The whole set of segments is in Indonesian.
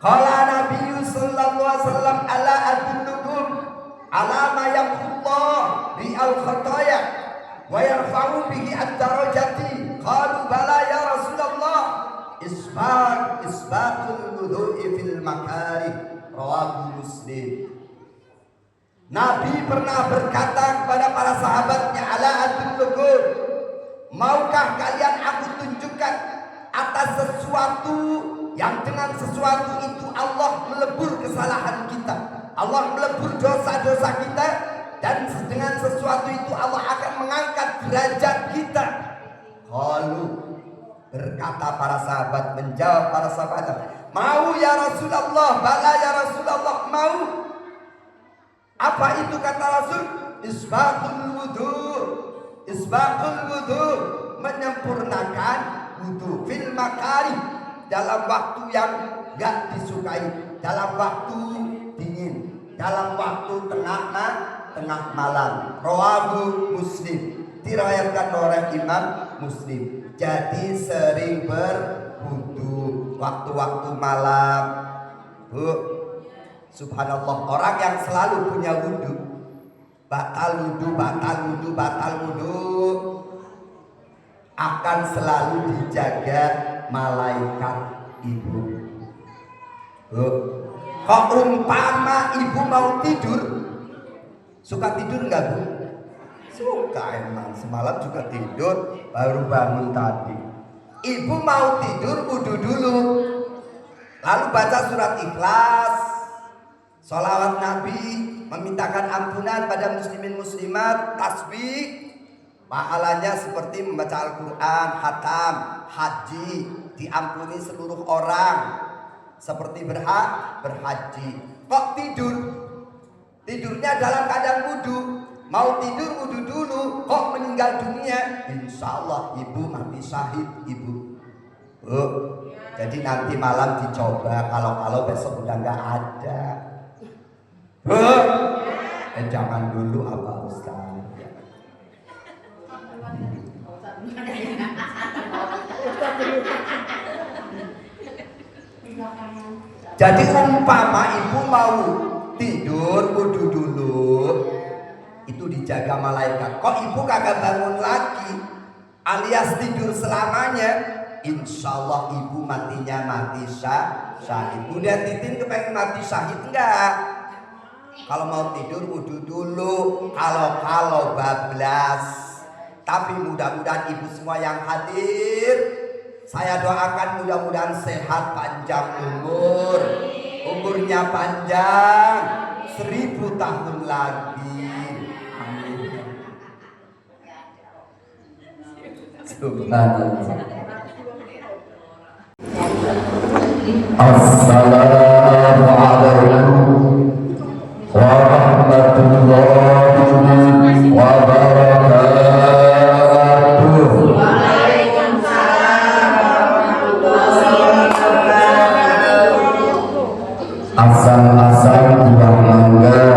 Qala Nabi sallallahu alaihi wasallam ala adullukum ala ma yamhullah bi al-khataya wa yarfa'u bihi ad-darajati. Qalu bala ya Rasulullah. Isbatul wudu'i fil makarih. Rawahu Muslim. Nabi pernah berkata kepada para sahabatnya, ala adullukum, maukah kalian aku tunjukkan atas sesuatu yang dengan sesuatu itu Allah melebur kesalahan kita, Allah melebur dosa-dosa kita, dan dengan sesuatu itu Allah akan mengangkat derajat kita. Qalu, berkata para sahabat, menjawab para sahabat, mau ya Rasulullah, bala ya Rasulullah, mau. Apa itu kata Rasul? Isbatul wudu, menyempurnakan wudu fil makari, dalam waktu yang gak disukai, dalam waktu dingin, dalam waktu tengah malam. Rawahu Muslim, diriwayatkan oleh Imam Muslim. Jadi sering berwudu waktu-waktu malam, Bu. Subhanallah, orang yang selalu punya wudu, batal wudu akan selalu dijaga malaikat ibu. Kok umpama ibu mau tidur, suka tidur enggak Bu? Suka emang, semalam juga tidur, baru bangun tadi. Ibu mau tidur, wudu dulu, lalu baca surat Ikhlas, sholawat Nabi, memintakan ampunan pada muslimin muslimat, tasbih. Pahalanya seperti membaca Al-Quran, khatam, haji, diampuni seluruh orang, seperti berhaji. Kok tidur? Tidurnya dalam keadaan wudu. Mau tidur wudu dulu, kok meninggal dunia? Insya Allah ibu mati syahid ibu. Jadi nanti malam dicoba, kalau besok udah nggak ada. Jangan dulu apa Ustaz. Jadi umpama ibu mau tidur wudu dulu, itu dijaga malaikat. Kok ibu kagak bangun lagi alias tidur selamanya, insya Allah ibu matinya mati syahid. Bunda Titin kepengen mati syahid enggak? Kalau mau tidur wudu dulu, kalau bablas. Tapi mudah-mudahan ibu semua yang hadir, saya doakan mudah-mudahan sehat, panjang umur, umurnya panjang 1000 tahun lagi. Amin. Subhanallah. Assalamualaikum warahmatullahi wabarakatuh. Asal-asal buah mangga,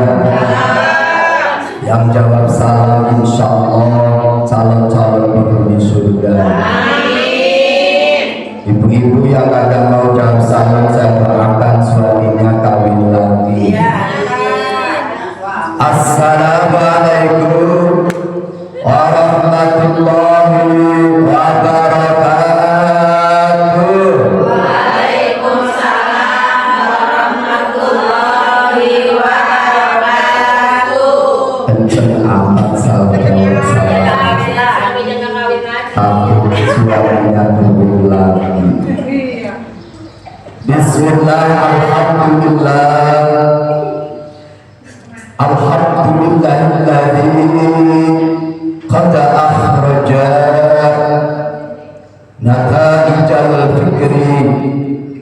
yang jawab salam insya Allah calon-calon penghuni surga. Ibu-ibu yang kagak mau jawab salam, saya doakan suaminya kawin lagi. Assalamualaikum warahmatullahi wabarakatuh. Bismillah, alhamdulillah, alhamdulillahilladzi qad akhraja nataijal fikri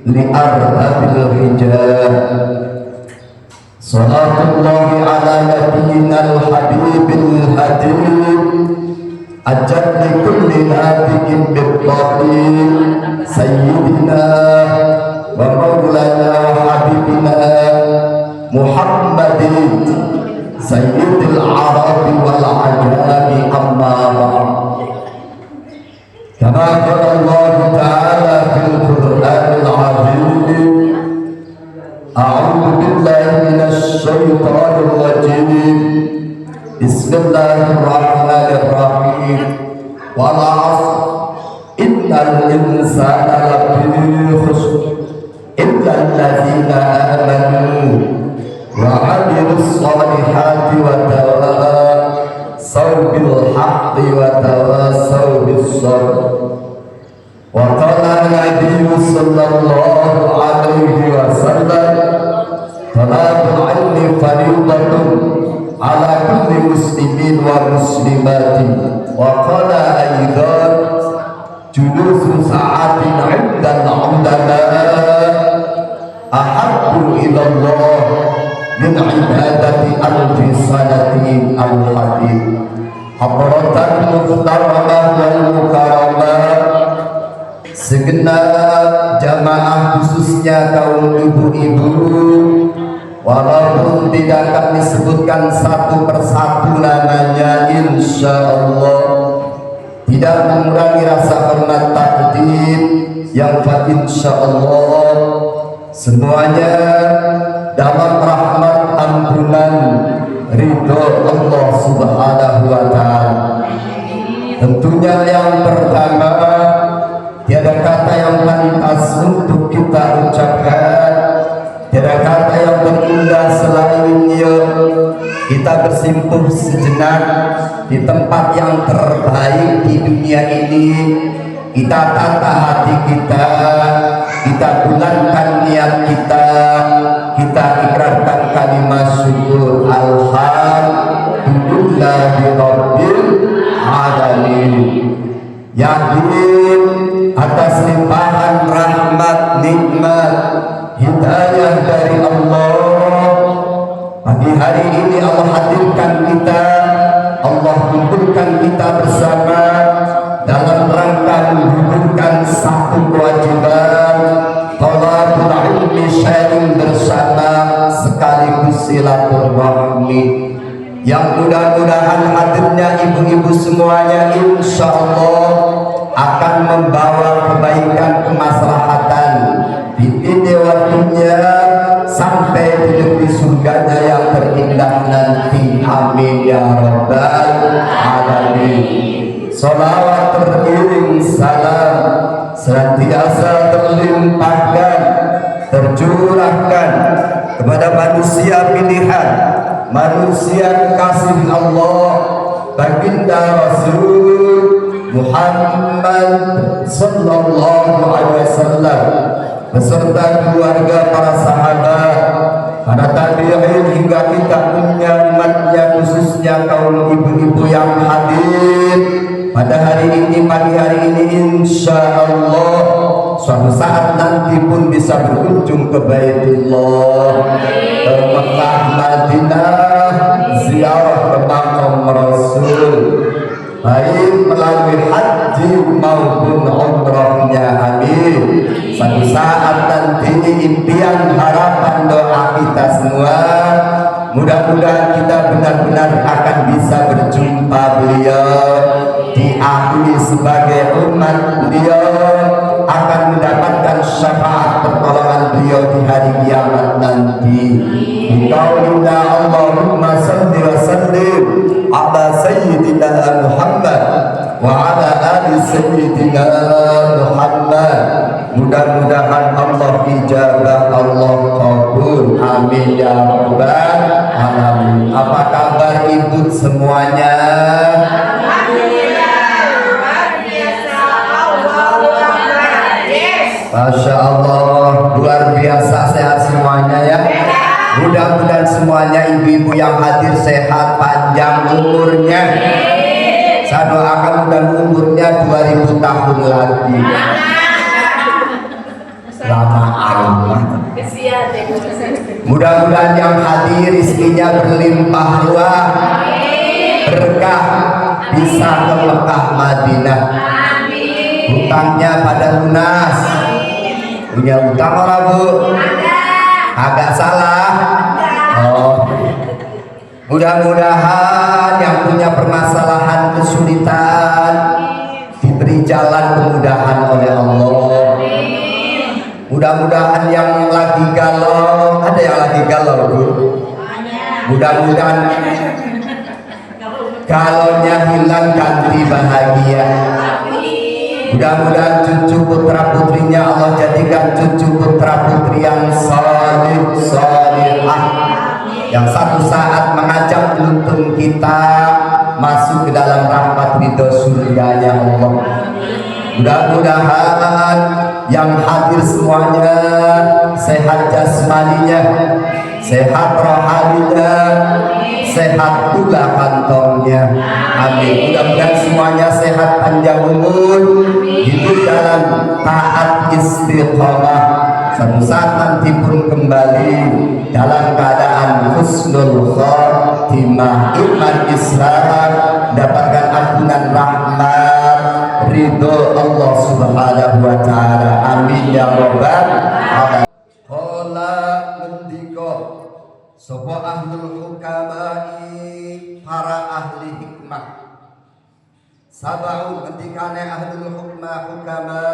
li arhabil rijal. Salatullahi ala nabiyyinal habibil hadid ajad li kulli nabiyin bittaqin sayyidina wa maulana wa habibina Muhammadin sayyidil arabi wal ajami, amma ba'd. Kama qala Allah ta'ala fil Qur'anil azim, A'udzu billahi minasy syaithanir rajim. Bismillahirrahmanirrahim. Wal 'ashr innal insana lafi khusr illa alladzina amanu wa 'amilus shalihati wa tawasaw bil haqqi wa tawasaw bis sabr. Wa qala an-nabiyyu sallallahu alaihi wasallam talabul ilmi fariidatun ala kulli muslimin wa muslimatin. Wa qala aidan julusu sa'atin 'inda al-'ulama ahabbu ila Allah min ibadati alfi sanatin al-hadid. Hadratan muhtaramah wal mukarramah, segenap jamaah khususnya kaum ibu-ibu, walaupun tidak akan disebutkan satu persatu namanya, insya Allah tidak mengurangi rasa hormat takdim yang insya Allah semuanya dalam rahmat ampunan ridho Allah subhanahu wa ta'ala. Tentunya yang pertama, tiada kata yang pantas untuk kita ucapkan, tiada kata yang terindah selainnya. Kita bersimpuh sejenak di tempat yang terbaik di dunia ini. Kita tata hati kita, kita bulatkan niat kita, kita ikrarkan kalimat syukur alhamdulillahirabbil alamin. Yakin atas limpahan rahmat, nikmat, hidayah dari Allah, pagi hari ini Allah hadirkan kita, Allah kumpulkan kita bersama dalam rangka menghidupkan satu kewajiban, thalabul ilmi, sharing bersama sekaligus silaturahmi, yang mudah-mudahan hadirnya ibu-ibu semuanya insya Allah akan membawa kebaikan, kemaslahatan di dunia waktunya sampai di negeri surganya yang terindah nanti. Amin ya rabbal alamin. Salawat teriring salam senantiasa terlimpahkan, tercurahkan kepada manusia pilihan, manusia kekasih Allah, baginda Rasul Muhammad sallallahu alaihi wasallam beserta keluarga, para sahabat, para tabi'in hingga kita punya umatnya, khususnya kaum ibu-ibu yang hadir pada hari ini, pagi hari ini, insya Allah suatu saat nanti pun bisa berkunjung ke Baitullah, ke Mekah, Madinah, ziarah ke makam Rasul, baik melalui haji maupun umrahnya. Amin. Suatu saat nanti impian, harapan, doa kita semua, mudah-mudahan kita benar-benar akan bisa berjumpa beliau, diakui sebagai umat beliau, akan mendapatkan syafaat pertolongan beliau di hari kiamat nanti. Qaulina Allahumma salli wa sallim ala sayyidina Muhammad wa ala ali sayyidina Muhammad. Mudah-mudahan Allah ijabah, Allah kabul. Amin ya rabbal alamin. Apa kabar ibu semuanya? Masya Allah, luar biasa, sehat semuanya ya. Mudah-mudahan semuanya ibu-ibu yang hadir sehat, panjang umurnya. Saya doakan mudah umurnya 2000 tahun lagi. Lama Allah. Mudah-mudahan yang hadir rezekinya berlimpah ruah, berkah, bisa ke Mekah Madinah. Hutangnya pada lunas. Punya utang orang bu? Agak salah. Oh. Mudah-mudahan yang punya permasalahan, kesulitan diberi jalan kemudahan oleh Allah. Mudah-mudahan yang lagi galau, yang lagi galau Bu? Mudah-mudahan galaunya hilang ganti bahagia. Mudah-mudahan cucu putra putrinya Allah jadikan cucu putra putri yang salih salihah, yang satu saat mengajak menuntun kita masuk ke dalam rahmat ridho surganya Allah. Mudah-mudahan yang hadir semuanya sehat jasmaninya, sehat rohaninya, sehat pula kantongnya. Amin. Mudah-mudahan semuanya sehat panjang umur, hidup dalam taat istiqomah. Suatu saat nanti pun kembali dalam keadaan husnul khotimah, iman Islam, mendapatkan ampunan rahmat ridho Allah Subhanahu wa taala. Amin ya rabbal alamin. Qala ngendika sapa ahlul hukamai, para ahli hikmah. Sabaun ngendikane ahlul hukama,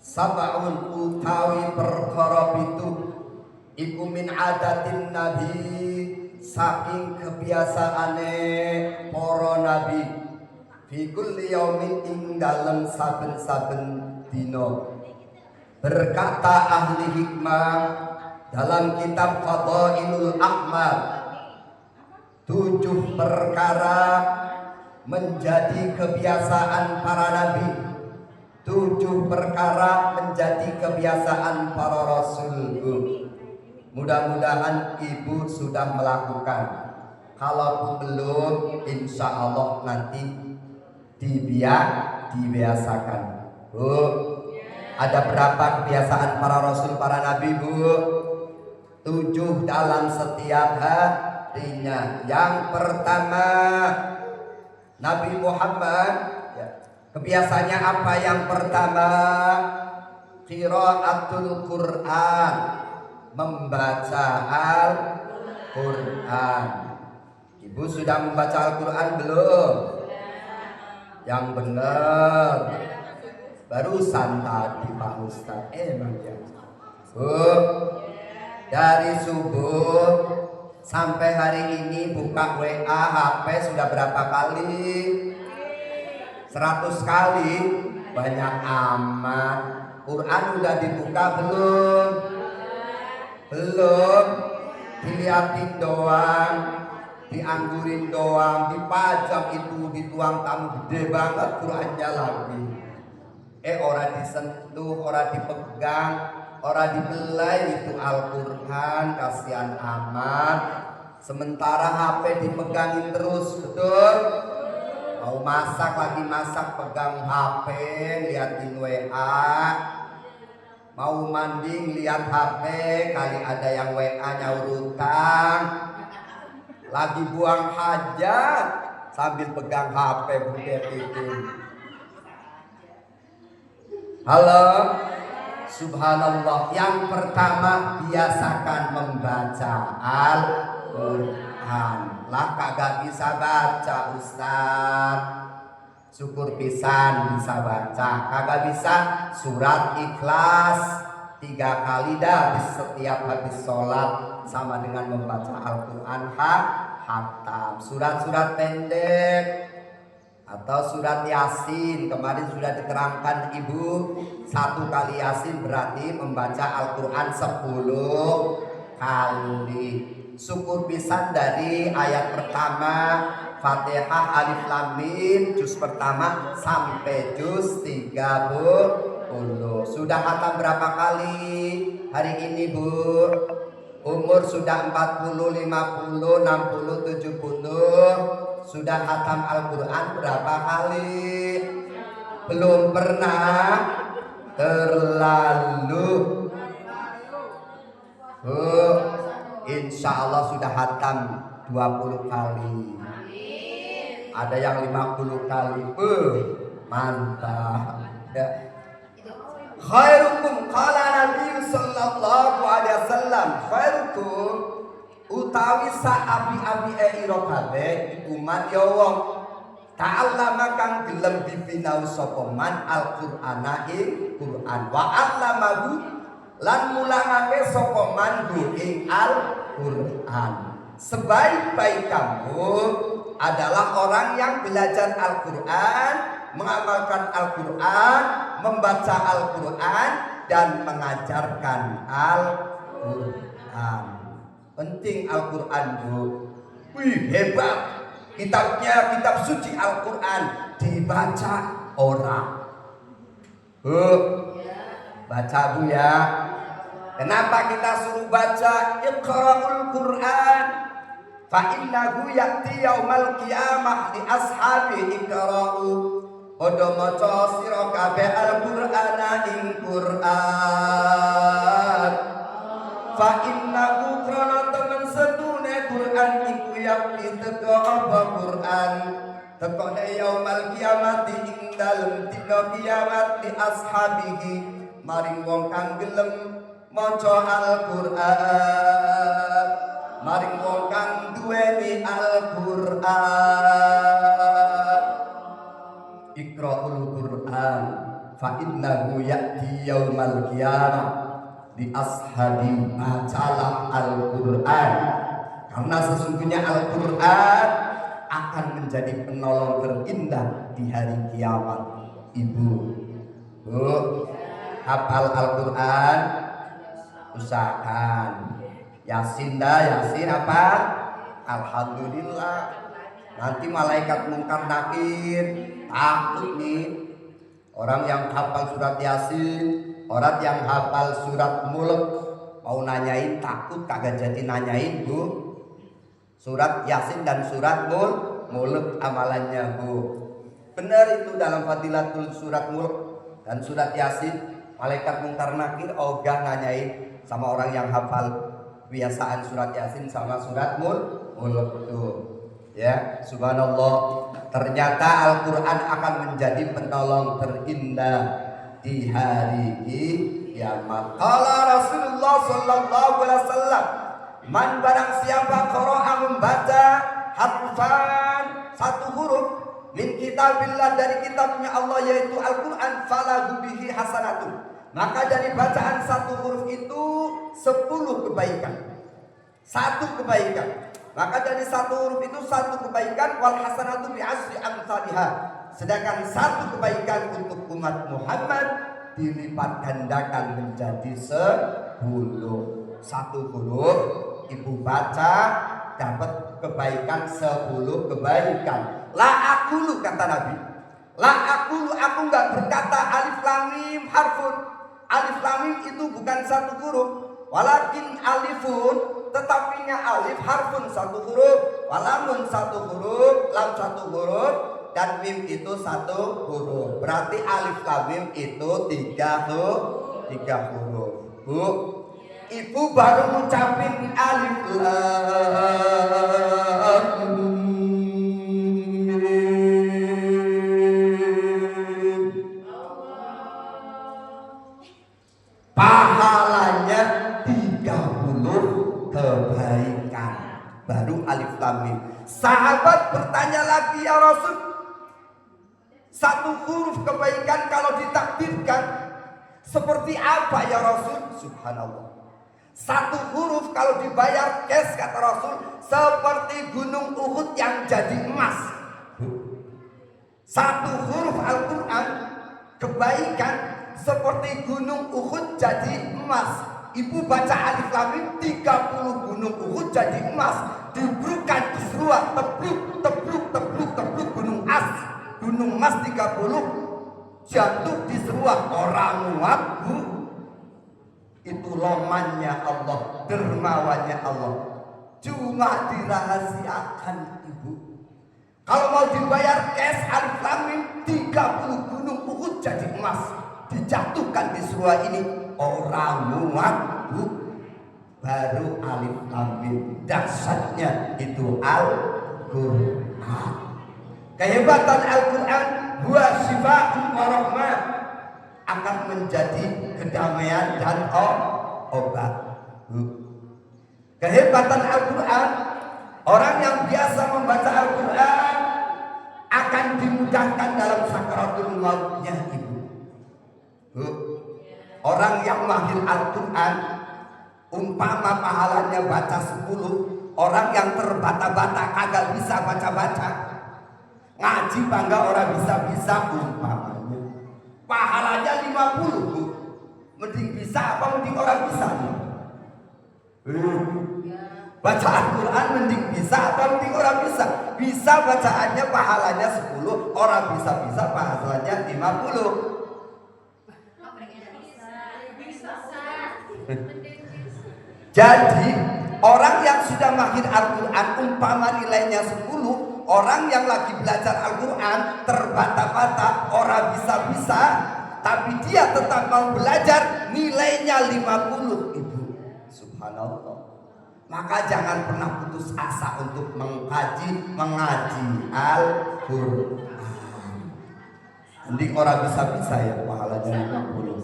sabaun utawi perkara pitu iku min adatin nabi, saking kebiasaane para nabi, fi kulli yaumin ing dalem saben-saben dina. Berkata ahli hikmah dalam kitab Fadailul A'mal, 7 perkara menjadi kebiasaan para nabi, 7 perkara menjadi kebiasaan para rasul. Mudah-mudahan ibu sudah melakukan. Kalau belum, insya Allah nanti dibiasakan. Bu, ada berapa kebiasaan para rasul, para nabi Bu? 7 dalam setiap harinya. Yang pertama, Nabi Muhammad kebiasaannya apa? Yang pertama, qiraatul Quran, membaca Al-Quran. Ibu sudah membaca Al-Quran belum? Yang benar barusan tadi Pak Ustaz. Emang ya Bu, dari subuh sampai hari ini buka WA HP sudah berapa kali? 100 kali. Banyak amat. Quran udah dibuka belum? Belum. Dilihatin doang, dianggurin doang, dipajang itu, dituang tamu gede banget Qurannya lagi. Orang disentuh, orang dipegang, orang dibelai itu Al-Quran, kasihan amat. Sementara HP dipegangin terus, betul? Mau masak lagi masak pegang HP, liatin WA. Mau mandi lihat HP, kali ada yang WA nyaur utang. Lagi buang hajat sambil pegang HP budet itu. Halo, subhanallah. Yang pertama, biasakan membaca Al-Quran. Lah kagak bisa baca Ustaz, syukur pisan bisa baca. Kagak bisa surat Ikhlas 3 kali dah di setiap habis sholat, sama dengan membaca Al-Quran hatam. Surat-surat pendek atau surat Yasin, kemarin sudah diterangkan Ibu, 1 kali Yasin berarti membaca Al-Quran 10 kali. Syukur pisan dari ayat pertama Fatihah Alif Lam Mim juz pertama sampai juz 30. Sudah khatam berapa kali hari ini Bu? Umur sudah 40, 50, 60, 70. Sudah khatam Al-Quran berapa kali? Belum pernah. Terlalu. Insya Allah sudah khatam 20 kali. Ada yang 50 kali. Mantap. Ya. Khairukum qala Nabi sallallahu alaihi wasallam, khairukum utawi saabi-abi ira kabeh umat ya wong ta'allama kang gelem dipinau sapa man Al-Qur'ana ing Qur'an wa 'allamahu lan mulangake sapa man ing Al-Qur'an. Sebaik-baik kamu adalah orang yang belajar Al-Qur'an, mengamalkan Al-Qur'an, membaca Al-Qur'an dan mengajarkan Al-Qur'an. Penting Al-Qur'an, Bu. Wih, hebat. Kitabnya, kitab suci Al-Qur'an dibaca orang. Bu, baca Bu ya. Kenapa kita suruh baca? Iqra'ul Qur'an fa innahu ya'ti yaumal qiyamah li ashabi iqra'u. Padha maca sira kabeh Al-Qur'ana ing Qur'an. Fa innahu krana temen setune Qur'an iku yakti teka apa Qur'an. Tekone yaumal qiyamati ing dalem dina kiamat li ashabihi maring wong kang gelem maca Al-Qur'an, maring wong kang duweni Al-Qur'an. Iqra'ul Qur'an fa innahu ya'ti yaumal qiyamah di ashabi. Bacalah Al-Qur'an karena sesungguhnya Al-Qur'an akan menjadi penolong terindah di hari kiamat. Ibu, Bu, hafal Al-Qur'an, usahakan. Yasin dah, Yasin apa? Alhamdulillah. Nanti malaikat mungkar nakir takut nih. Orang yang hafal surat Yasin, orang yang hafal surat Mulk mau nanyain takut kagak jadi nanyain, Bu. Surat Yasin dan surat Mulk amalannya, Bu. Benar itu dalam Fadilatul Surat Mulk dan surat Yasin. Malaikat mungkar nakir ogah nanyain sama orang yang hafal kebiasaan surat Yasin sama surat Mulk itu. Ya, subhanallah. Ternyata Al-Qur'an akan menjadi penolong terindah di hari kiamat. Qala Rasulullah sallallahu alaihi wasallam, man barang siapa qara'a membaca harfan satu huruf min kitabillah dari kitabnya Allah yaitu Al-Qur'an falahu bihi hasanatun. Maka dari bacaan satu huruf itu 10 kebaikan. Satu kebaikan. Maka dari satu huruf itu satu kebaikan, wal hasanatu bi asri amsalihha. Sedangkan satu kebaikan untuk umat Muhammad dilipat gandakan menjadi 10. Satu huruf ibu baca dapat kebaikan 10 kebaikan. La aqulu kata Nabi. La aqulu aku enggak berkata alif lam mim harfun. Alif lam mim itu bukan satu huruf. Walakin alifun tetapinya alif harfun satu huruf, walamun satu huruf, lam satu huruf, dan mim itu satu huruf. Berarti alif lam mim itu 3 huruf. Bu, ibu baru ngucapin alif lam mim, pahalanya 30 kebaikan. Baru alif lam mim. Sahabat bertanya lagi, ya Rasul, satu huruf kebaikan kalau ditakdirkan seperti apa ya Rasul? Subhanallah. Satu huruf kalau dibayar cash kata Rasul seperti gunung Uhud yang jadi emas. Satu huruf Al-Quran kebaikan seperti gunung Uhud jadi emas. Ibu baca alif lam mim 30 gunung Uhud jadi emas, diberikan di seruak tepluk gunung emas 30 jatuh di seruak orang muat, Bu. Itu lomannya Allah, dermawannya Allah. Cuma dirahasiakan, Ibu. Kalau mau dibayar cash alif lam mim 30 gunung Uhud jadi emas dijatuhkan di seruak ini orang muat, Bu. Baru alif lam mim. Dahsyatnya itu Al-Qur'an. Kehebatan Al-Quran huwa syifa'un wa rahmah, akan menjadi kedamaian dan obat. Kehebatan Al-Quran, orang yang biasa membaca Al-Quran akan dimudahkan dalam sakaratul mautnya, Ibu. Orang yang mahir Al-Quran, umpama pahalanya baca 10, orang yang terbata-bata kagak bisa baca-baca, ngaji bangga orang bisa-bisa, umpamanya pahalanya 50, Bu. Mending bisa apa mending orang bisa? Baca Al-Quran mending bisa apa mending orang bisa? Bisa bacaannya pahalanya 10, orang bisa-bisa pahalanya 50. Jadi orang yang sudah mahir Al-Quran, umpama nilainya 10, orang yang lagi belajar Al-Quran terbata-bata, orang bisa-bisa, tapi dia tetap mau belajar, nilainya 50, Ibu. Subhanallah. Maka jangan pernah putus asa untuk mengaji Al-Quran. Nanti orang bisa-bisa ya pahalanya 50.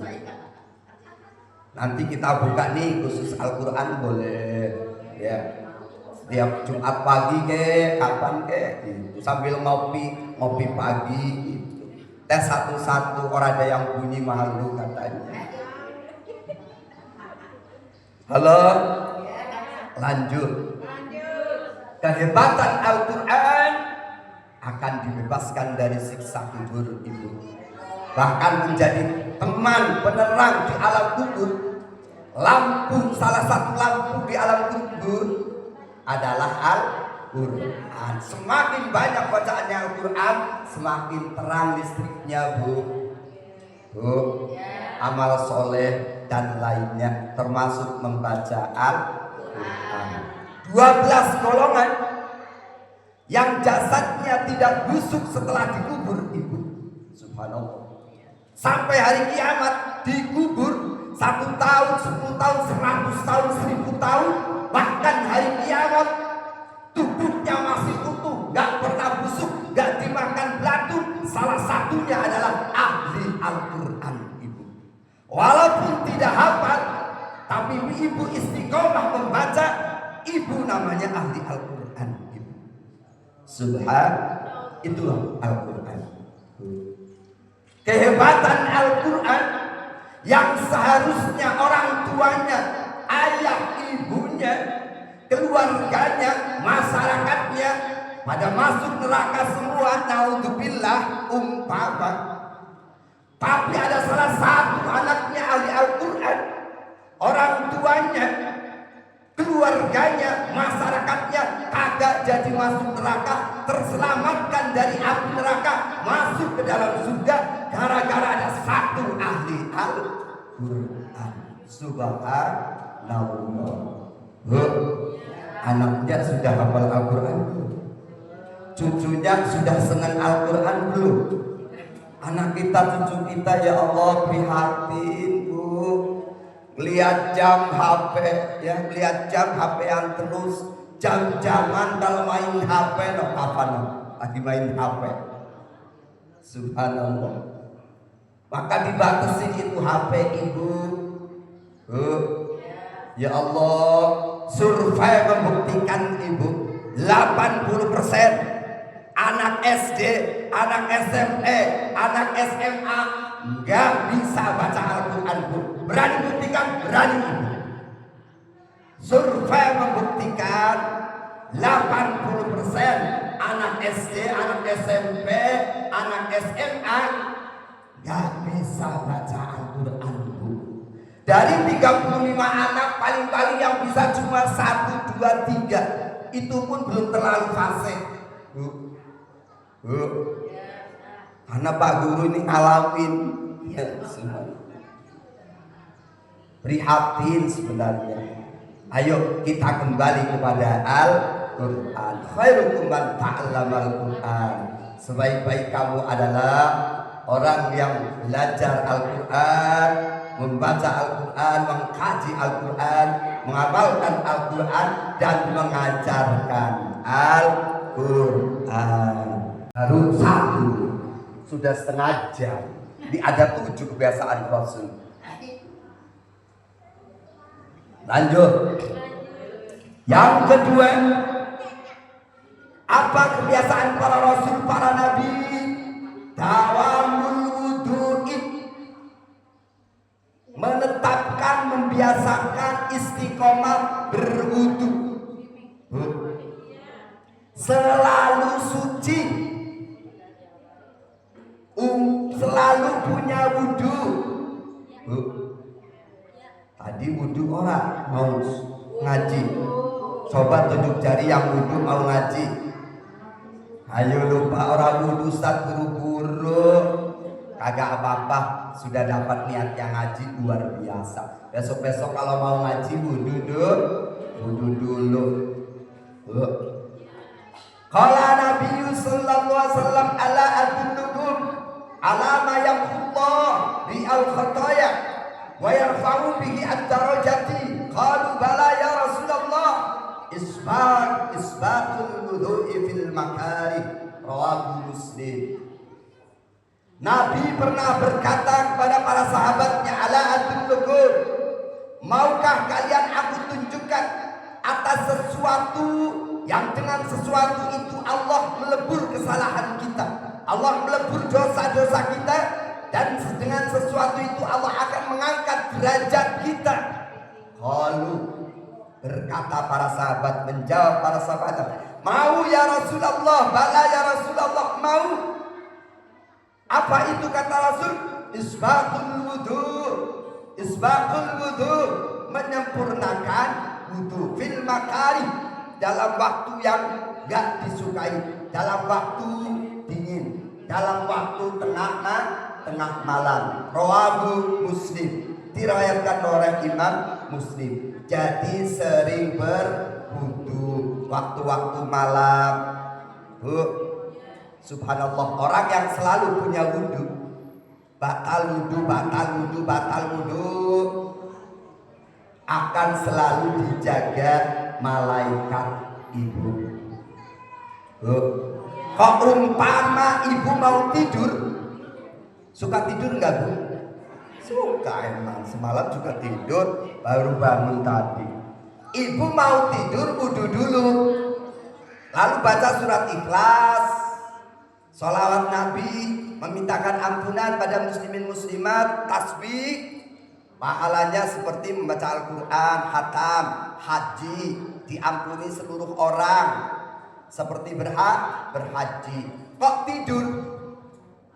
Nanti kita buka nih khusus Al-Quran boleh ya. Setiap Jumat pagi kapan gitu. Sambil ngopi pagi gitu. Tes satu-satu, orang ada yang bunyi malu katanya. Halo? Lanjut. Kehebatan Al-Quran akan dibebaskan dari siksa kubur, Ibu. Bahkan menjadi teman penerang di alam kubur. Lampu, salah satu lampu di alam kubur adalah Al-Quran. Semakin banyak bacaannya Al-Quran, semakin terang listriknya, Bu. Amal soleh dan lainnya termasuk membaca Al-Quran. 12 golongan yang jasadnya tidak busuk setelah dikubur, Ibu. Subhanallah. Sampai hari kiamat dikubur 1 tahun, 10 tahun, 100 tahun, 1000 tahun, bahkan hari kiamat tubuhnya masih utuh, gak pernah busuk, gak dimakan belatung. Salah satunya adalah ahli Al-Quran, Ibu. Walaupun tidak hafal, tapi Ibu istiqomah membaca, Ibu namanya ahli Al-Quran, Ibu. Subhanallah, itulah Al-Quran. Kehebatan Al-Quran yang seharusnya orang tuanya, ayah ibunya, keluarganya, masyarakatnya pada masuk neraka semua, naudzubillah, umpama. Tapi ada salah satu anaknya ahli Al-Quran, orang tuanya, keluarganya, masyarakatnya kagak jadi masuk neraka, terselamatkan dari api neraka, masuk ke dalam surga gara-gara ada satu ahli Al-Quran. Subhanallah. Anaknya sudah hafal Al-Quran belum? Cucunya sudah senang Al-Quran belum? Anak kita, cucu kita, ya Allah, prihatin, Bu. Lihat jam HP, ya, lihat jam HP-an terus, jam-jaman kalau main HP, kapan lagi main HP. Subhanallah. Maka dibatasi itu HP, Ibu. Ya Allah, survei membuktikan, Ibu, 80% anak SD, anak SMP, anak SMA nggak bisa baca Al-Quran, Bu. Berani buktikan? Berani, Ibu. Survei membuktikan 80% anak SD, anak SMP, anak SMA nggak bisa baca Al-Quran, Bu. Dari 35 anak paling-paling yang bisa cuma 1, 2, 3. Itu pun belum terlalu fasih, Bu. Karena Pak Guru ini ngalamin ya, prihatin sebenarnya. Ayo kita kembali kepada Al-Quran. Khairukum man ta'allamal Quran. Sebaik-baik kamu adalah orang yang belajar Al-Quran, membaca Al-Quran, mengkaji Al-Quran, mengamalkan Al-Quran, dan mengajarkan Al-Quran. Baru 1, sudah setengah jam. Ini ada 7 kebiasaan Rasul. Lanjut. Yang kedua, apa kebiasaan para Rasul, para Nabi? Dawamul wudu'i, istiqomah berwudu. Selalu suci, selalu punya wudu. Tadi wudu orang mau ngaji, coba tunjuk jari yang wudu mau ngaji. Ayo lupa orang wudu, Ustaz buru-buru. Kagak apa-apa, sudah dapat niat yang ngaji luar biasa. Besok-besok kalau mau ngaji wudu dulu. Qala Nabi sallallahu alaihi wasallam ala adullukum ala ma yaqullah bi al-khataya wa yarfa'u bihi ad-darajati. Qalu bala ya Rasulullah. Isbatul wudu'i fil makarih. Rawahu Muslim. Nabi pernah berkata kepada para sahabatnya, ala adullukum, maukah kalian aku tunjukkan atas sesuatu yang dengan sesuatu itu Allah melebur kesalahan kita, Allah melebur dosa-dosa kita, dan dengan sesuatu itu Allah akan mengangkat derajat kita. Qalu, berkata para sahabat, menjawab para sahabat, mau ya Rasulullah, bala ya Rasulullah, mau. Apa itu kata Rasul? Isbatul wudu, menyempurnakan wudu fil makari, dalam waktu yang gak disukai, dalam waktu dingin, dalam waktu tengah malam. Rawahu Muslim, diriwayatkan oleh Imam Muslim. Jadi sering berwudu waktu-waktu malam. Subhanallah, orang yang selalu punya wudu, batal wudu akan selalu dijaga malaikat ibu. Kok umpama ibu mau tidur, suka tidur enggak Bu? Suka emang, semalam juga tidur, baru bangun tadi. Ibu mau tidur wudu dulu, lalu baca surat Ikhlas, sholawat Nabi, memintakan ampunan pada muslimin muslimat, tasbih. Pahalanya seperti membaca Al-Quran, khatam, haji, diampuni seluruh orang, seperti berhaji. Kok tidur?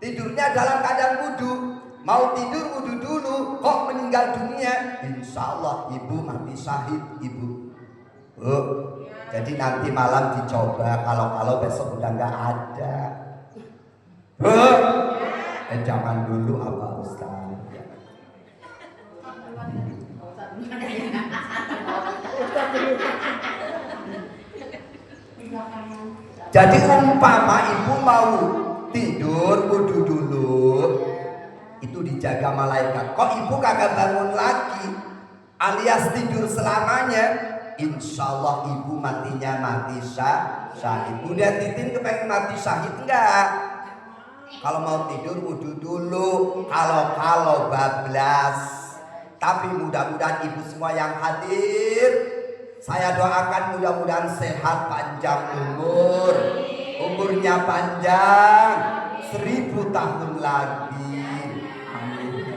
Tidurnya dalam keadaan wudu. Mau tidur wudu dulu, kok meninggal dunia? Insya Allah ibu mati syahid ibu. Jadi nanti malam dicoba, kalau besok udah nggak ada. Jangan dulu apa Ustaz. Jadi umpama ibu mau tidur wudu dulu, itu dijaga malaikat. Kok ibu kagak bangun lagi alias tidur selamanya, insya Allah ibu matinya mati syahid. Udah Titin kepengen mati syahid enggak? Kalau mau tidur wudu dulu, kalau bablas. Tapi mudah-mudahan ibu semua yang hadir, saya doakan mudah-mudahan sehat, panjang umur, umurnya panjang 1000 tahun lagi. Amin.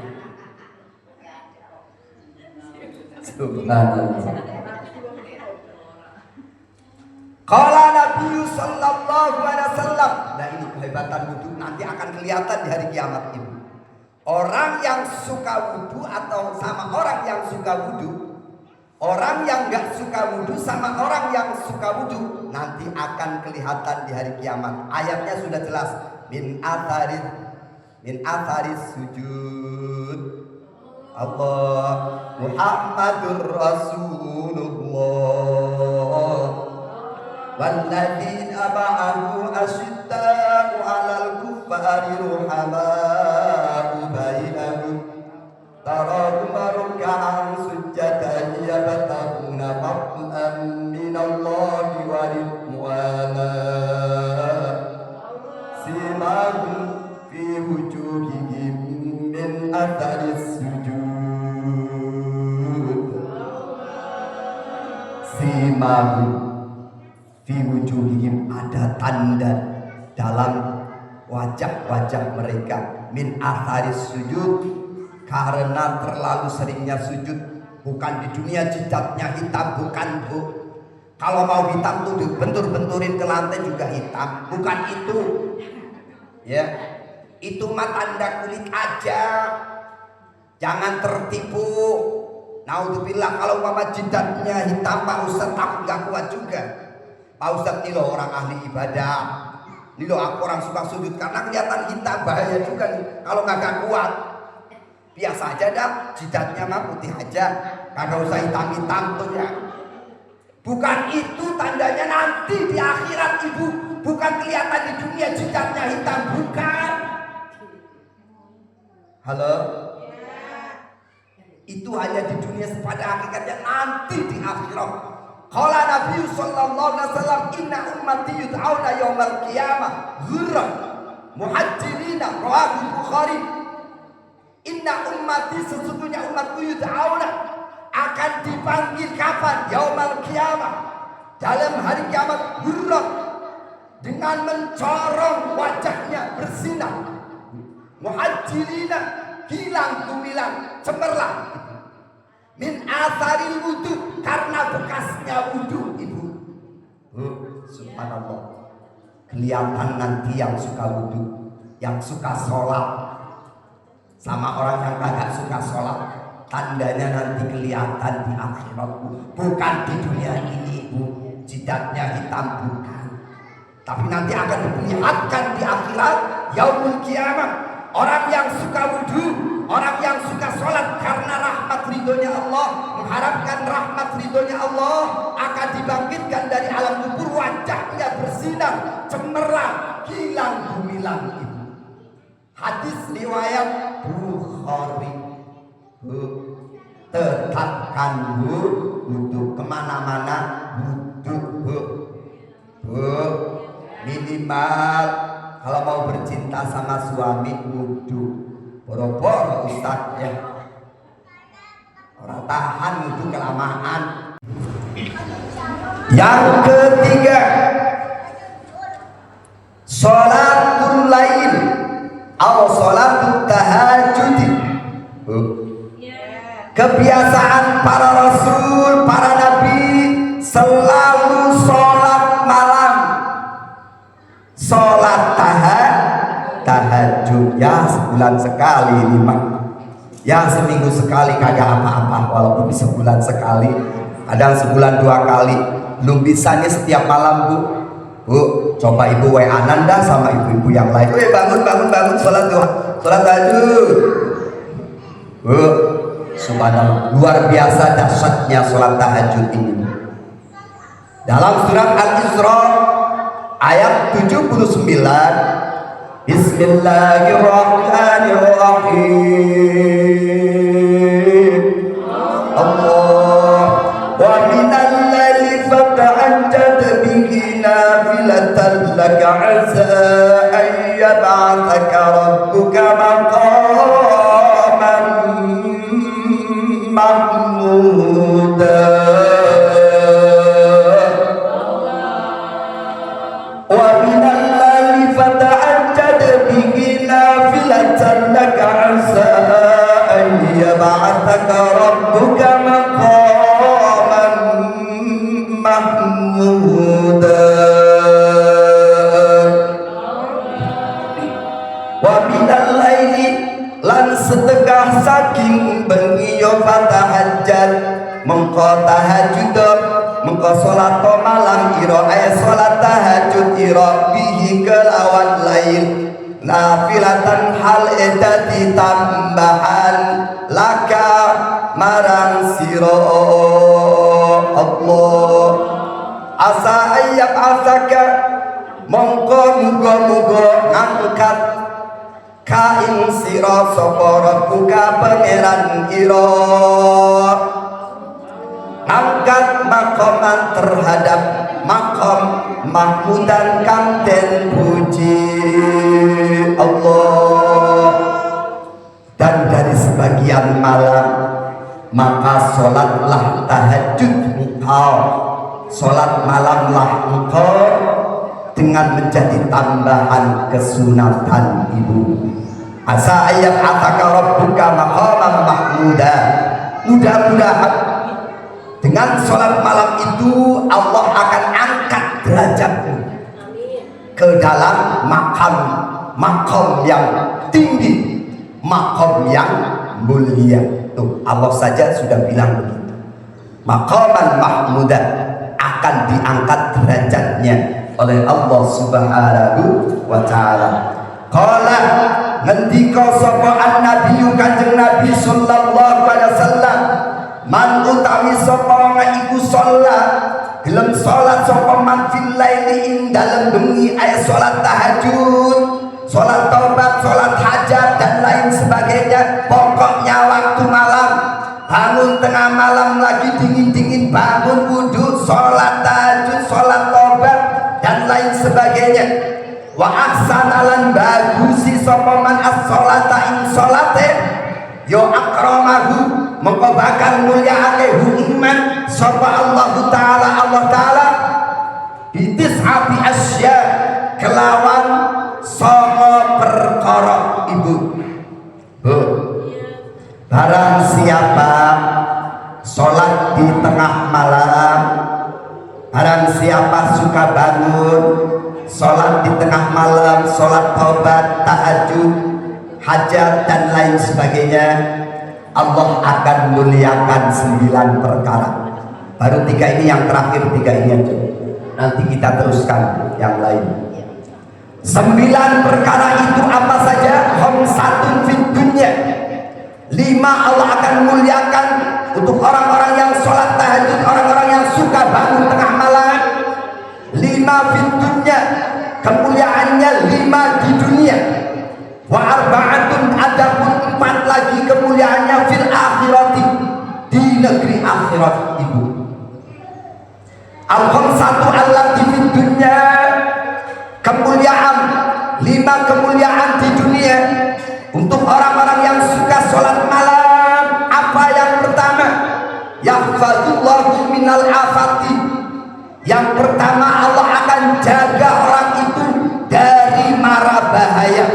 Subhanallah. Qala Nabi sallallahu alaihi wasallam. Nah ini kehebatan wudu nanti akan kelihatan di hari kiamat ini. Orang yang suka wudu atau sama orang yang suka wudu, orang yang gak suka wudu sama orang yang suka wudu, nanti akan kelihatan di hari kiamat. Ayatnya sudah jelas, min atharis sujud. Allah Muhammadur Rasulullah walladzina ma'ahu asyidda'u 'alal kuffari ruhama'u bainahum tarahum ruk'an sujjadan yabtaghuna fadlan minallahi wa ridwana simahum fi wujuhihim min atharis sujud. Simahum fi wujuhihim, ada tanda dalam wajah-wajah mereka, min atharis sujud, karena terlalu seringnya sujud, Bukan di dunia jidatnya hitam, bukan bu. Kalau mau hitam tuh dibentur-benturin ke lantai juga hitam, bukan itu. Ya, itu mah tanda kulit aja. Jangan tertipu. Naudzubillah, kalau mama jidatnya hitam, Pak Ustadz takut gak kuat juga. Pak Ustadz ini loh orang ahli ibadah. Ini loh aku orang suka sujud karena kelihatan hitam, bahaya juga nih kalau kagak kuat. Biasa aja dah, jidatnya mah putih aja, kagak usah hitam-hitam tuh ya. Bukan itu tandanya nanti di akhirat ibu. Bukan kelihatan di dunia jidatnya hitam, bukan. Halo? Itu hanya di dunia, pada hakikatnya nanti di akhirat. Qala Nabi sallallahu alaihi wasallam, inna ummati yud'auna yaumal qiyamah ghurran muhajjirina, rawahu Bukhari. Inna ummati, sesungguhnya umatku yud'auna akan dipanggil kapan? Yaumal qiyamah, dalam hari kiamat, ghurran, dengan mencorong wajahnya bersinar, muhajjirina, hilang kumilan, cemerlang, min atharil wudu, karena bekasnya wudu ibu. Subhanallah, kelihatan nanti yang suka wudu, yang suka sholat sama orang yang kagak suka sholat, tandanya nanti kelihatan di akhirat, bukan di dunia ini ibu. Jidatnya hitam bukan, tapi nanti akan diperlihatkan di akhirat, yaumul kiamah. Orang yang suka wudu, orang yang suka sholat karena rahmat ridhonya Allah, mengharapkan rahmat ridhonya Allah, akan dibangkitkan dari alam kubur, wajahnya bersinar, cemerlang, hilang gemilang itu. Hadis riwayat Bukhari. Tetapkan wudu, kemana-mana wudu minimal. Kalau mau bercinta sama suami wudu. Boro-boro Ustaz ya, orang tahan wudu kelamaan. Yang ketiga, sholatul lail atau sholatul tahajud. Kebiasaan para rasul, para nabi selalu sholat malam, sholat tahajud ya sebulan sekali ini mah, ya seminggu sekali kagak apa-apa, walaupun sebulan sekali, kadang sebulan 2 kali. Belum bisanya setiap malam bu, coba ibu WA Nanda sama ibu-ibu yang lain, bangun sholat duha, sholat tahajud. Bu, subhanallah, luar biasa dahsyatnya sholat tahajud ini. Dalam surat Al-Isra ayat 79, Bismillahirrahmanirrahim. Allah wa minal laili fatahajjad bihi nafilatan laka 'asa an yab'athaka rabbuka maqaman mahmuda. Wa minal laili fatahajjad bihi nafilatan laka 'asa an yab'athaka rabbuka maqaman mahmuda. Wa minal laili, lan sedekah saking bengi yo fatahajjad, mengko tahajud, mengko salat malam ira, salat tahajud ira bihi kelawan lail, nafilatan hal edati tambahan laka marang sira Allah. Asa ayyab asaka, mongko muga-muga ngangkat kain sira sapa rabbuka pangeran ira, angkat makoman terhadap makom mahmudan kang den puji Allah. Dan dari sebagian malam maka sholatlah tahajud engkau, sholat malamlah engkau dengan menjadi tambahan kesunatan ibu. Asa ayat ataka rabbuka maqaman mahmuda, mudah-mudahan dengan sholat malam itu Allah akan angkat derajatmu ke dalam makam yang tinggi, makam yang mulia. Tuh, Allah saja sudah bilang begitu. Maqaman mahmudan, akan diangkat derajatnya oleh Allah Subhanahu wa taala. Qala ngendika sapa an-nabiyyu kanjeng Nabi sallallahu alaihi wasallam, man utawi sapa iku salat gelem salat sapa man fil laili ing dalem bengi ay salat tahajud, salat taubat, salat hajat dan lain sebagainya, pokoknya waktu malam, bangun tengah malam lagi dingin-dingin, bangun wudu, salat tahajud, salat taubat dan lain sebagainya. Wa ahsanalan bagusi sapa man as-salata ing salate yo akramahu mengko bakal mulyaake hu iman sapa Allah taala bitis'ati asya kelawan sama perkara ibu. Barang siapa sholat di tengah malam, barang siapa suka bangun sholat di tengah malam, sholat taubat, tahajud, hajat dan lain sebagainya, Allah akan muliakan 9 perkara. Baru 3 ini yang terakhir, 3 ini aja. Nanti kita teruskan yang lain. 9 perkara itu apa saja? Khamsatun fid dunya. 5 Allah akan muliakan untuk orang-orang yang sholat tahajud, orang-orang yang suka bangun tengah malam. 5 fid dunya, kemuliaannya 5 di dunia. Wa arba'atun, adapun 4 lagi kemuliaannya fil akhirati, di negeri akhirat ibu. Al-khamsatu allati fid dunya, kemuliaan 5 kemuliaan di dunia untuk orang-orang yang suka sholat malam. Apa yang pertama? Yahfadzullahu minal afati. Yang pertama, Allah akan jaga orang itu dari mara bahaya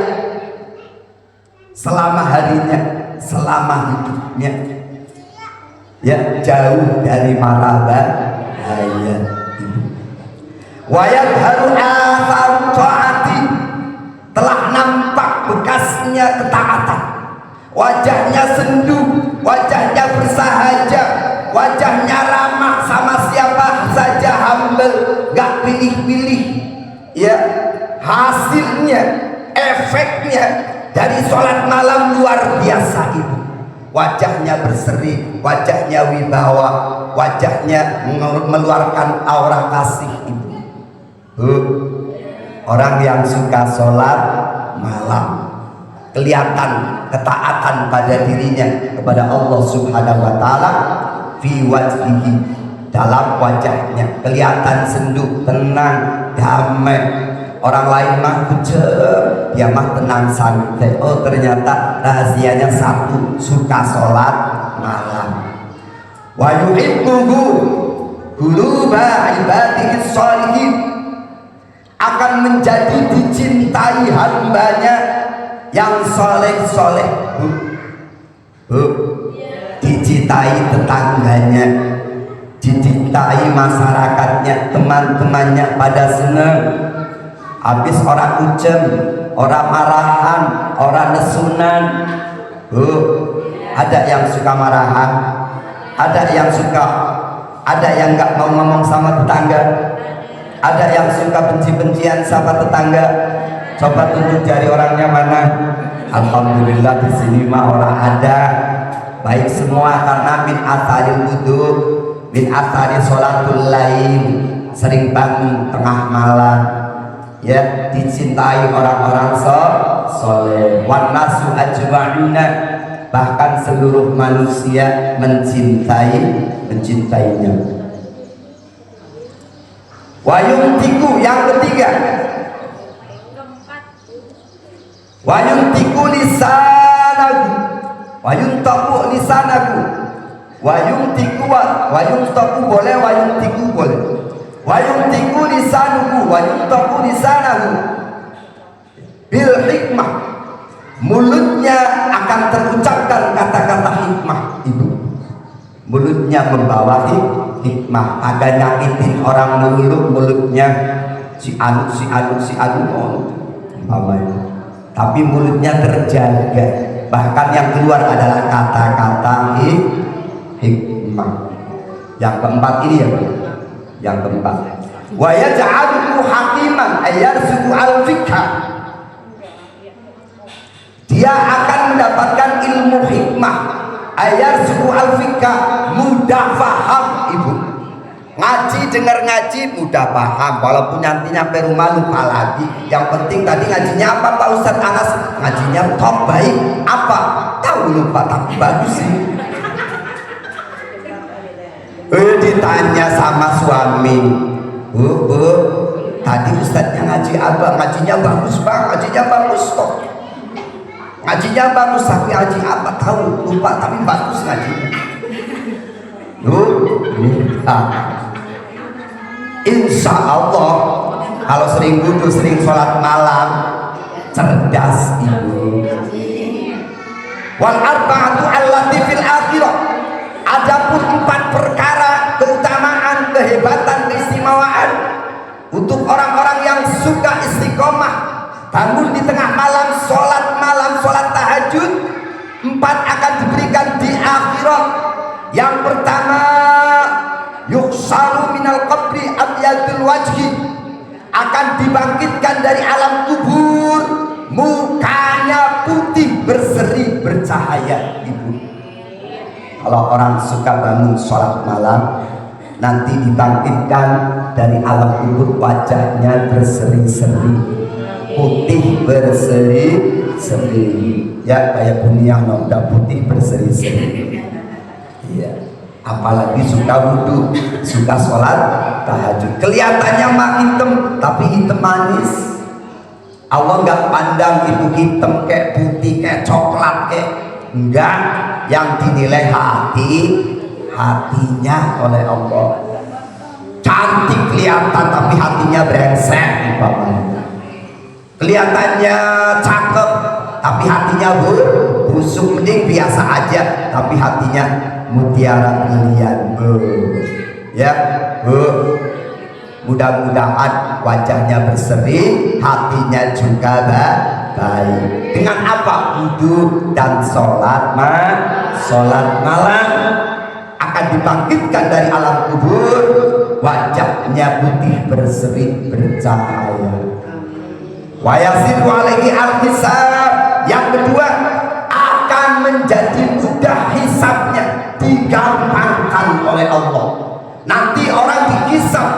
selama harinya, selama hidupnya, ya, jauh dari mara bahaya. Wa yadharu athar taati, telah nampak bekasnya ketaatan, wajahnya sendu, wajahnya bersahaja, wajahnya ramah sama siapa saja, humble, gak pilih-pilih. Ya, hasilnya, efeknya dari sholat malam luar biasa ibu. Wajahnya berseri, wajahnya wibawa, wajahnya mengeluarkan aura kasih ibu. Orang yang suka sholat malam, kelihatan ketaatan pada dirinya kepada Allah Subhanahu wa taala, fi wajhihi, dalam wajahnya kelihatan sendu, tenang, damai. Orang lain mah kucel, dia mah tenang santai. Oh, ternyata rahasianya satu, suka sholat malam. Wa yuhibbuhu quluba ibadihi sholihin, akan menjadi dicintai hambanya yang soleh-soleh. Dicintai tetangganya, dicintai masyarakatnya, teman-temannya pada senang. Habis orang ujem, orang marahan, orang nesunan. Ada yang suka marahan, ada yang nggak mau ngomong sama tetangga, ada yang suka benci-bencian sama tetangga. Coba tunjuk jari orangnya mana. Alhamdulillah di sini mah orang ada. Baik semua, karena min atharil wudu, min athari sholatul lail, sering bangun tengah malam, ya, dicintai orang-orang soleh. Wan nasu ajma'ina, bahkan seluruh manusia mencintainya. Wayuntiku, yang ketiga, wayuntiku lisanaku, wayuntaku lisanaku, wayuntaku boleh, wayuntiku boleh. Wayuntiku lisanuku, wayuntaku lisanahu bil hikmah, mulutnya akan terucapkan kata-kata hikmah ibu. mulutnya membawa hikmah, agak nyakitin orang mulutnya si anu umpamanya, tapi mulutnya terjaga, bahkan yang keluar adalah kata-kata hikmah. Yang keempat ini ya, yang keempat, wa yaj'aluhu hakiman ayarzuqu al-fikha, dia akan mendapatkan ilmu hikmah, ayarzuqu al-fikha, mudah paham. Ibu ngaji, dengar ngaji mudah paham, walaupun nanti nyampe rumah lupa lagi. Yang penting tadi ngajinya apa Pak Ustadz Anas? Ngajinya top, baik, apa tahu lupa tapi bagus sih. Ditanya sama suami, bu, tadi ustadznya ngaji apa? Ngajinya bagus Bang, ngajinya bagus kok, ngajinya bagus, tapi ngaji apa tahu lupa tapi bagus ngajinya. Insya Allah kalau sering wudhu, sering sholat malam, cerdas ibu. Wal arba'atu allati fil akhirah, adapun 4 perkara keutamaan, kehebatan, keistimewaan untuk orang-orang yang suka istiqomah, bangun di tengah malam, sholat tahajud, 4 akan diberikan di akhirat. Yang pertama, yukhsaru minal qabri abyadul wajhi, akan dibangkitkan dari alam kubur, mukanya putih berseri bercahaya. Ibu, kalau orang suka bangun sholat malam, nanti dibangkitkan dari alam kubur, wajahnya berseri-seri, putih berseri-seri, ya kayak buniang udah putih berseri-seri. Iya, apalagi suka wudhu, suka sholat tahajud, kelihatannya mah hitam tapi hitam manis. Allah nggak pandang itu hitam kayak putih kayak coklat kayak, enggak, yang dinilai hatinya oleh Allah. Cantik kelihatan tapi hatinya brengsek, kelihatannya cakep tapi hatinya busuk, mending biasa aja tapi hatinya mutiara brilian. Ya bu, mudah-mudahan wajahnya berseri, hatinya juga baik. Dengan apa? Wudhu dan sholat malam, akan dibangkitkan dari alam kubur, wajahnya putih berseri bercahaya. Wa yasiru alaihi al-hisab, yang kedua akan menjadi mudah hisabnya, digampangkan oleh Allah. Nanti orang dihisab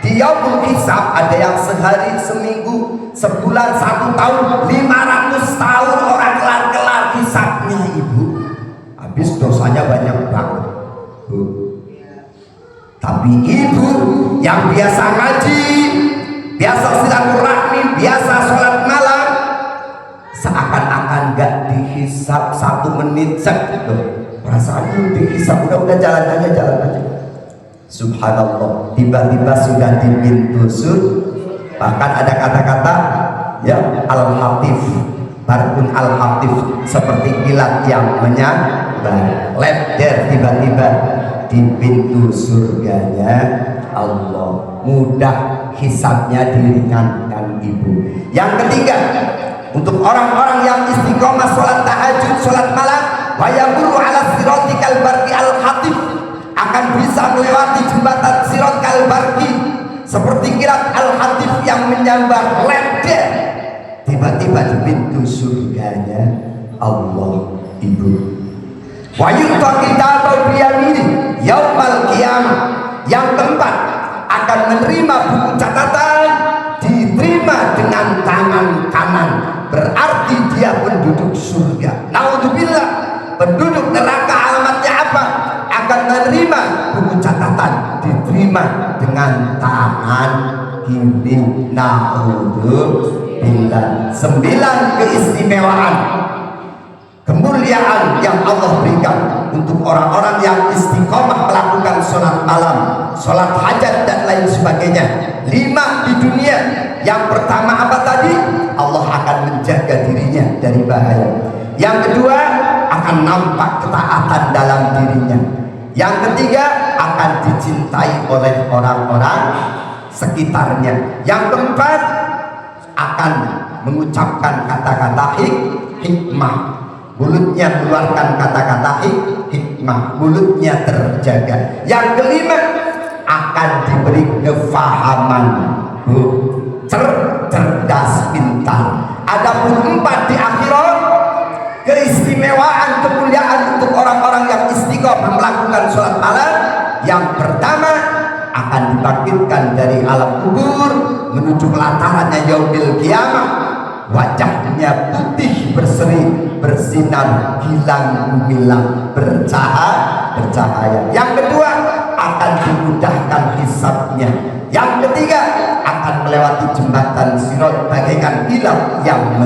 di yaumul hisab, ada yang sehari, seminggu, sebulan, 1 tahun, 500 tahun orang kelar-kelar hisabnya. Ibu, habis dosanya banyak banget bu. Tapi ibu yang biasa ngaji, biasa silaturahmi, biasa sholat malam, seakan-akan gak dihisab 1 menit cek perasaan belum dihisab, udah jalan aja. Subhanallah, tiba-tiba sudah di pintu bahkan ada kata-kata ya al-hatif, barkun al-hatif, seperti kilat yang menyambar, leder tiba-tiba di pintu surganya Allah. Mudah hisabnya, diringankan ibu. Yang ketiga, untuk orang-orang yang istiqomah sholat tahajud, sholat malam, wa yamurru ala siratikal barqi al-hatif, akan bisa melewati jembatan sirat al-barqi seperti kilat al-hatif yang menyambar leder, tiba-tiba di pintu surganya Allah. Ibu, wa yu'ta kitabahu biyamini yaumal qiyamah. Yang keempat, akan menerima buku catatan, diterima dengan tangan kanan, berarti dia penduduk surga. Naudzubillah, penduduk neraka alamatnya apa? Akan menerima buku catatan, diterima dengan tangan kiri. Naudzubillah. 9 keistimewaan, kemuliaan yang Allah berikan untuk orang-orang yang istiqomah melakukan sholat malam, sholat hajat dan lain sebagainya. 5 di dunia. Yang pertama apa tadi? Allah akan menjaga dirinya dari bahaya. Yang kedua, akan nampak ketaatan dalam dirinya. Yang ketiga, akan dicintai oleh orang-orang sekitarnya. Yang keempat, akan mengucapkan kata-kata hikmah. Mulutnya mengeluarkan kata-kata hikmah, mulutnya terjaga. Yang kelima, akan diberi kefahaman, cerdas, pintar. Adapun empat di akhirat, keistimewaan, kemuliaan untuk orang-orang yang istiqomah melakukan sholat malam. Yang pertama, akan dibangkitkan dari alam kubur menuju pelatarannya yaumil kiamah. Wajahnya putih berseri, bersinar, hilang gemilang, bercahaya. Yang kedua, akan dimudahkan hisabnya. Yang ketiga, akan melewati jembatan Sirat bagaikan hilal yang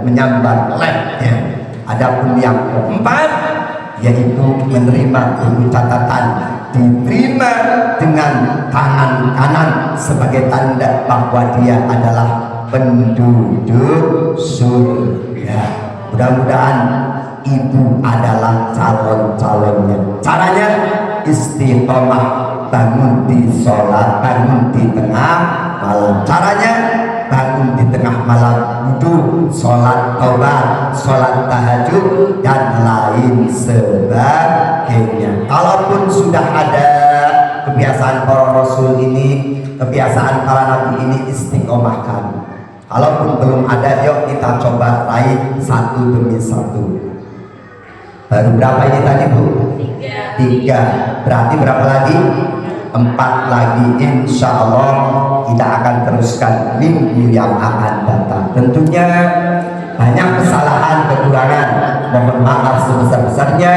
menyambar lepnya. Adapun yang keempat, yaitu menerima buku catatan, diterima dengan tangan kanan sebagai tanda bahwa dia adalah penduduk surga. Mudah-mudahan ibu adalah calon-calonnya. Caranya istiqomah, bangun di sholat, bangun di tengah malam. Caranya bangun di tengah malam, wudhu, sholat taubat, sholat tahajud, dan lain sebagainya. Kalaupun sudah ada kebiasaan para rasul ini, kebiasaan para nabi ini, istiqomahkan. Kalaupun belum ada, yuk kita coba raih satu demi satu. Baru berapa ini tadi, Bu? 3. Berarti berapa lagi? 4 lagi. Insya Allah kita akan teruskan minggu yang akan datang. Tentunya banyak kesalahan, kekurangan, mohon maaf sebesar-besarnya.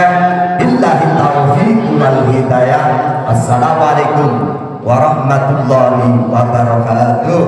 Billahi taufiq wal hidayah. Assalamualaikum warahmatullahi wabarakatuh.